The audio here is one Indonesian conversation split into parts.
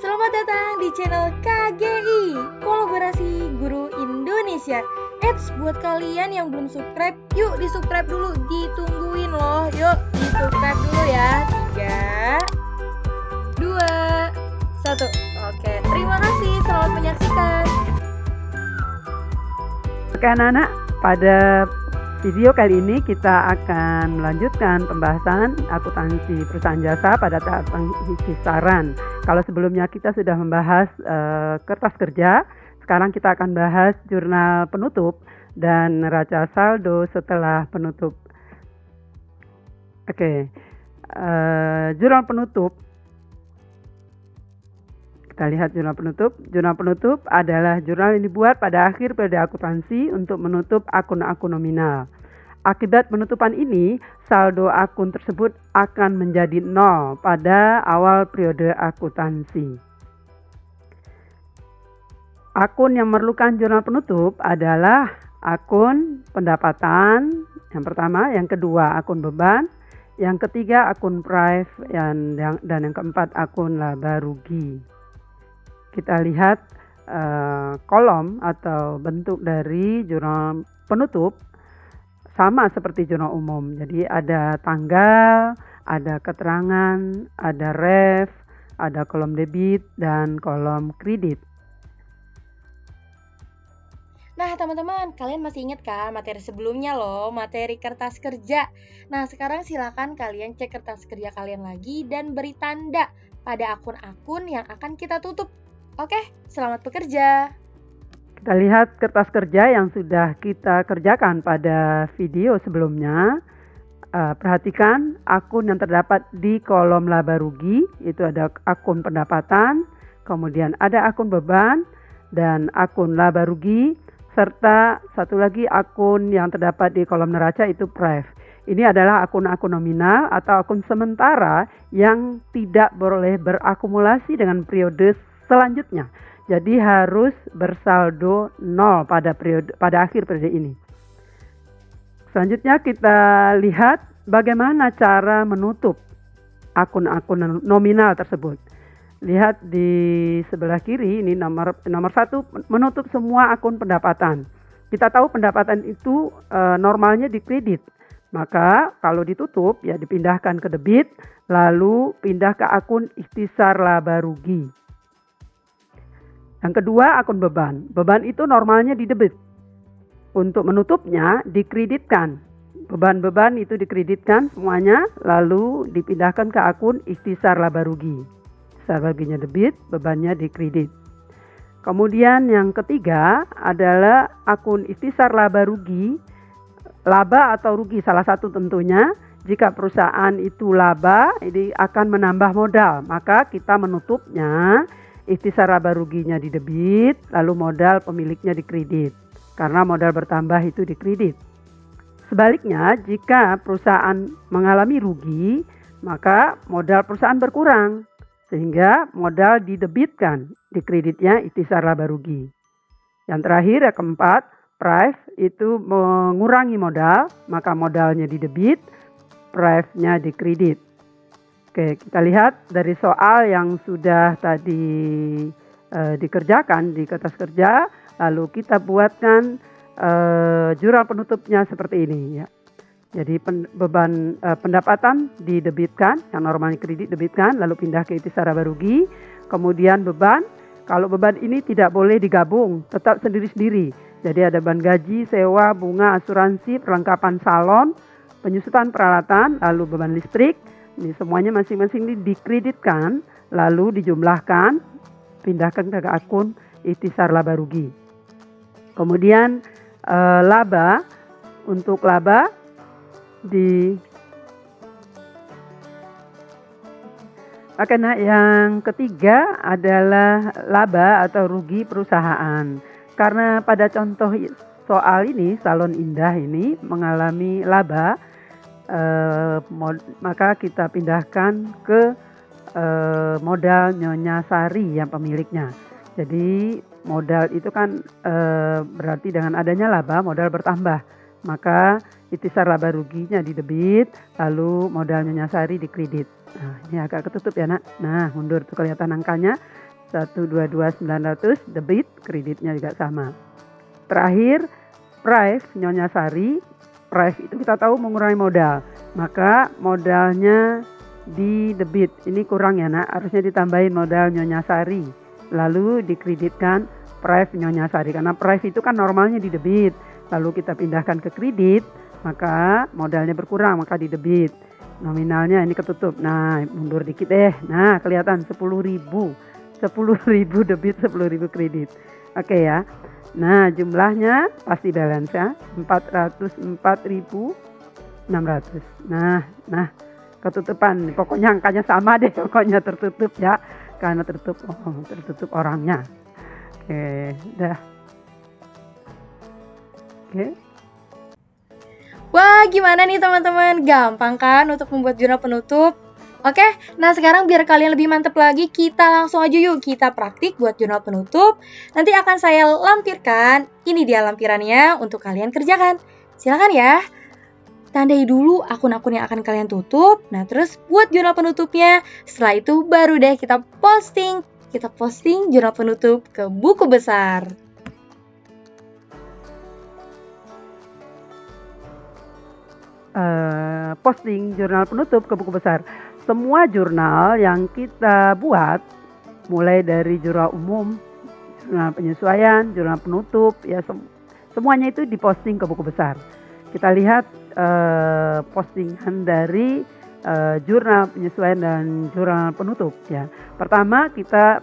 Selamat datang di channel KGI, Kolaborasi Guru Indonesia. Eits, buat kalian yang belum subscribe, yuk di-subscribe dulu, ditungguin loh. Yuk di-subscribe dulu ya. 3, 2, 1. Oke, terima kasih, selamat menyaksikan. Oke anak-anak, pada video kali ini kita akan melanjutkan pembahasan akuntansi perusahaan jasa pada tahap pengisi saran. Kalau sebelumnya kita sudah membahas kertas kerja, sekarang kita akan bahas jurnal penutup dan neraca saldo setelah penutup. Oke, jurnal penutup. Kita lihat jurnal penutup. Jurnal penutup adalah jurnal yang dibuat pada akhir periode akuntansi untuk menutup akun-akun nominal. Akibat penutupan ini, saldo akun tersebut akan menjadi 0 pada awal periode akuntansi. Akun yang memerlukan jurnal penutup adalah akun pendapatan, yang pertama, yang kedua akun beban, yang ketiga akun prive, dan yang keempat akun laba rugi. Kita lihat kolom atau bentuk dari jurnal penutup sama seperti jurnal umum. Jadi ada tanggal, ada keterangan, ada ref, ada kolom debit dan kolom kredit. Nah teman-teman, kalian masih ingat kan materi sebelumnya loh, materi kertas kerja. Nah sekarang silakan kalian cek kertas kerja kalian lagi dan beri tanda pada akun-akun yang akan kita tutup. Oke, selamat bekerja. Kita lihat kertas kerja yang sudah kita kerjakan pada video sebelumnya. Perhatikan akun yang terdapat di kolom laba rugi, itu ada akun pendapatan, kemudian ada akun beban dan akun laba rugi, serta satu lagi akun yang terdapat di kolom neraca itu prive. Ini adalah akun-akun nominal atau akun sementara yang tidak boleh berakumulasi dengan periode selanjutnya. Jadi harus bersaldo 0 pada akhir periode ini. Selanjutnya kita lihat bagaimana cara menutup akun-akun nominal tersebut. Lihat di sebelah kiri, ini nomor 1, menutup semua akun pendapatan. Kita tahu pendapatan itu normalnya di kredit. Maka kalau ditutup ya dipindahkan ke debit, lalu pindah ke akun ikhtisar laba rugi. Yang kedua akun beban. Beban itu normalnya di debit. Untuk menutupnya dikreditkan. Beban-beban itu dikreditkan semuanya lalu dipindahkan ke akun ikhtisar laba rugi. Ikhtisar laba ruginya debit, bebannya dikredit. Kemudian yang ketiga adalah akun ikhtisar laba rugi. Laba atau rugi salah satu tentunya. Jika perusahaan itu laba, ini akan menambah modal. Maka kita menutupnya ikhtisar laba ruginya di debit, lalu modal pemiliknya di kredit. Karena modal bertambah itu di kredit. Sebaliknya, jika perusahaan mengalami rugi, maka modal perusahaan berkurang. Sehingga modal didebitkan, di kreditnya ikhtisar laba rugi. Yang terakhir, yang keempat, prive itu mengurangi modal, maka modalnya di debit, prive-nya di kredit. Oke, kita lihat dari soal yang sudah tadi dikerjakan di kertas kerja, lalu kita buatkan jurnal penutupnya seperti ini ya. Jadi beban pendapatan didebitkan, yang normalnya kredit debitkan, lalu pindah ke ikhtisar laba rugi. Kemudian beban, kalau beban ini tidak boleh digabung, tetap sendiri-sendiri. Jadi ada beban gaji, sewa, bunga, asuransi, perlengkapan salon, penyusutan peralatan, lalu beban listrik. Ini semuanya masing-masing dikreditkan, lalu dijumlahkan, pindahkan ke akun ikhtisar laba rugi. Kemudian laba, untuk laba nah yang ketiga adalah laba atau rugi perusahaan. Karena pada contoh soal ini, Salon Indah ini mengalami laba, maka kita pindahkan ke modal Nyonya Sari yang pemiliknya. Jadi modal itu kan berarti dengan adanya laba modal bertambah, maka ikhtisar laba ruginya di debit, lalu modal Nyonya Sari di kredit. Nah, ini agak ketutup ya nak. Nah, mundur tuh kelihatan angkanya. 122.900 debit, kreditnya juga sama. Terakhir, Prive Nyonya Sari. Prive itu kita tahu mengurangi modal, maka modalnya di debit. Ini kurang ya nak, harusnya ditambahin modal Nyonya Sari, lalu dikreditkan Prive Nyonya Sari, karena Prive itu kan normalnya di debit, lalu kita pindahkan ke kredit, maka modalnya berkurang, maka di debit. Nominalnya ini ketutup. Nah, mundur dikit deh. Nah, kelihatan 10.000 debit, 10.000 kredit. Oke ya. Nah, jumlahnya pasti balance ya, 404.600. Nah, ketutupan. Pokoknya angkanya sama deh, pokoknya tertutup ya. Karena tertutup orangnya. Oke, dah. Oke. Wah, gimana nih teman-teman? Gampang kan untuk membuat jurnal penutup? Oke, nah sekarang biar kalian lebih mantep lagi, kita langsung aja yuk kita praktik buat jurnal penutup. Nanti akan saya lampirkan, ini dia lampirannya untuk kalian kerjakan. Silakan ya. Tandai dulu akun-akun yang akan kalian tutup. Nah, terus buat jurnal penutupnya. Setelah itu baru deh kita posting. Kita posting jurnal penutup ke buku besar. Posting jurnal penutup ke buku besar. Semua jurnal yang kita buat, mulai dari jurnal umum, jurnal penyesuaian, jurnal penutup, ya semuanya itu diposting ke buku besar. Kita lihat postingan dari jurnal penyesuaian dan jurnal penutup ya. Pertama kita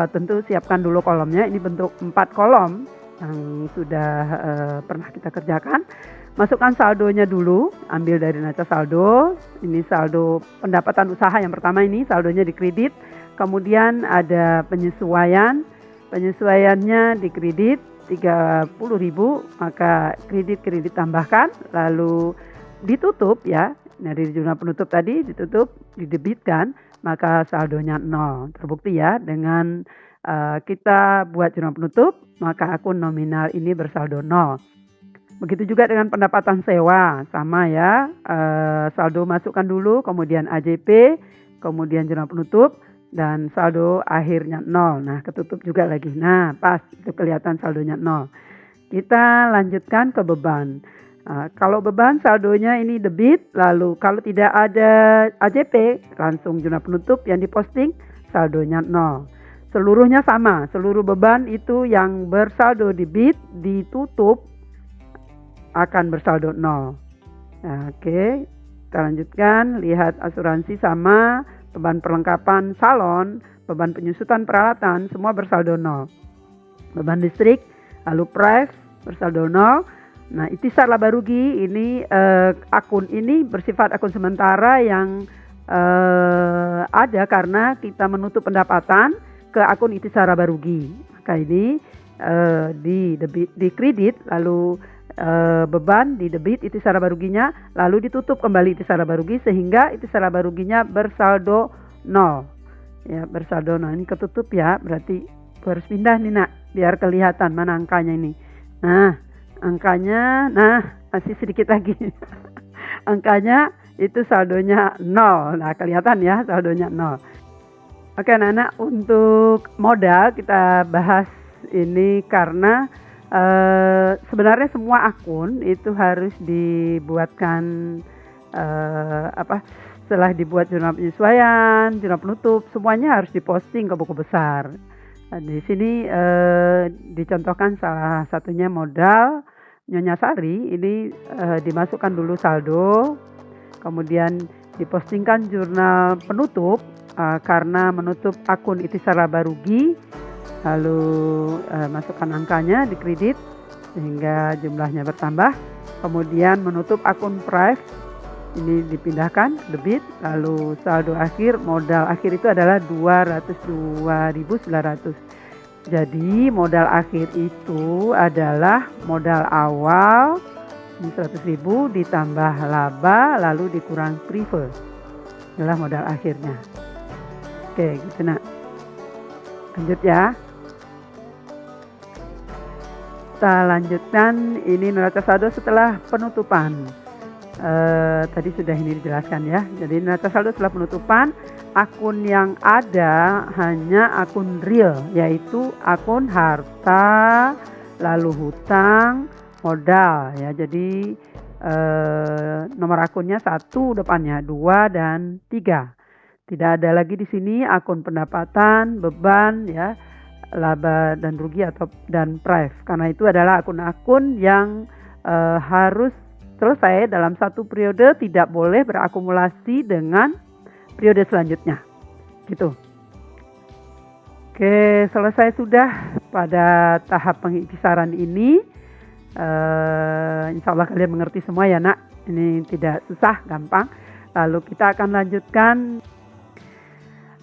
tentu siapkan dulu kolomnya. Ini bentuk 4 kolom yang sudah pernah kita kerjakan. Masukkan saldonya dulu, ambil dari neraca saldo. Ini saldo pendapatan usaha yang pertama, ini saldonya dikredit. Kemudian ada penyesuaian, penyesuaiannya dikredit 30.000, maka kredit tambahkan, lalu ditutup ya. Dari jurnal penutup tadi ditutup, didebitkan, maka saldonya 0. Terbukti ya, dengan kita buat jurnal penutup, maka akun nominal ini bersaldo 0. Begitu juga dengan pendapatan sewa, sama ya, saldo masukkan dulu, kemudian AJP, kemudian jurnal penutup, dan saldo akhirnya 0. Nah, ketutup juga lagi. Nah, pas, itu kelihatan saldonya 0. Kita lanjutkan ke beban. Kalau beban saldonya ini debit, lalu kalau tidak ada AJP, langsung jurnal penutup yang diposting, saldonya 0. Seluruhnya sama, seluruh beban itu yang bersaldo debit ditutup akan bersaldo 0. Nah, oke, kita lanjutkan. Lihat asuransi sama, beban perlengkapan salon, beban penyusutan peralatan, semua bersaldo 0. Beban listrik, lalu price bersaldo 0. Nah, ikhtisar laba rugi ini akun ini bersifat akun sementara yang ada karena kita menutup pendapatan ke akun ikhtisar laba rugi. Maka ini di kredit, lalu beban di debit ikhtisar laba ruginya, lalu ditutup kembali ikhtisar laba rugi sehingga ikhtisar laba ruginya bersaldo 0. Ya, bersaldo 0. Ini ketutup ya, berarti harus pindah nih nak, biar kelihatan mana angkanya ini. Nah, angkanya, masih sedikit lagi. Angkanya itu saldonya 0. Nah, kelihatan ya saldonya 0. Oke anak-anak, untuk modal kita bahas ini karena sebenarnya semua akun itu harus dibuatkan setelah dibuat jurnal penyesuaian, jurnal penutup, semuanya harus diposting ke buku besar. Di sini dicontohkan salah satunya modal Nyonya Sari. Ini dimasukkan dulu saldo, kemudian dipostingkan jurnal penutup karena menutup akun ikhtisar laba rugi. Lalu masukkan angkanya di kredit sehingga jumlahnya bertambah. Kemudian menutup akun price, ini dipindahkan debit. Lalu saldo akhir, modal akhir itu adalah 202.900. Jadi modal akhir itu adalah modal awal 100.000 ditambah laba lalu dikurang privilege. Adalah modal akhirnya. Oke, gitu nak. Lanjut ya. Kita lanjutkan, ini neraca saldo setelah penutupan. Tadi sudah ini dijelaskan ya. Jadi neraca saldo setelah penutupan akun yang ada hanya akun real, yaitu akun harta, lalu hutang, modal ya. Jadi nomor akunnya 1 depannya, 2 dan 3. Tidak ada lagi di sini akun pendapatan, beban ya, laba dan rugi atau dan price. Karena itu adalah akun-akun yang harus selesai dalam satu periode, tidak boleh berakumulasi dengan periode selanjutnya. Gitu. Oke, selesai sudah pada tahap pengikhtisaran ini. Insya Allah kalian mengerti semua ya nak. Ini tidak susah, gampang. Lalu kita akan lanjutkan.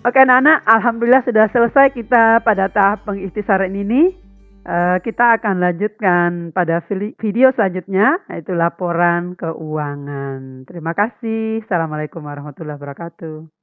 Oke anak-anak, alhamdulillah sudah selesai kita pada tahap pengikhtisaran ini. Kita akan lanjutkan pada video selanjutnya, yaitu laporan keuangan. Terima kasih. Assalamualaikum warahmatullahi wabarakatuh.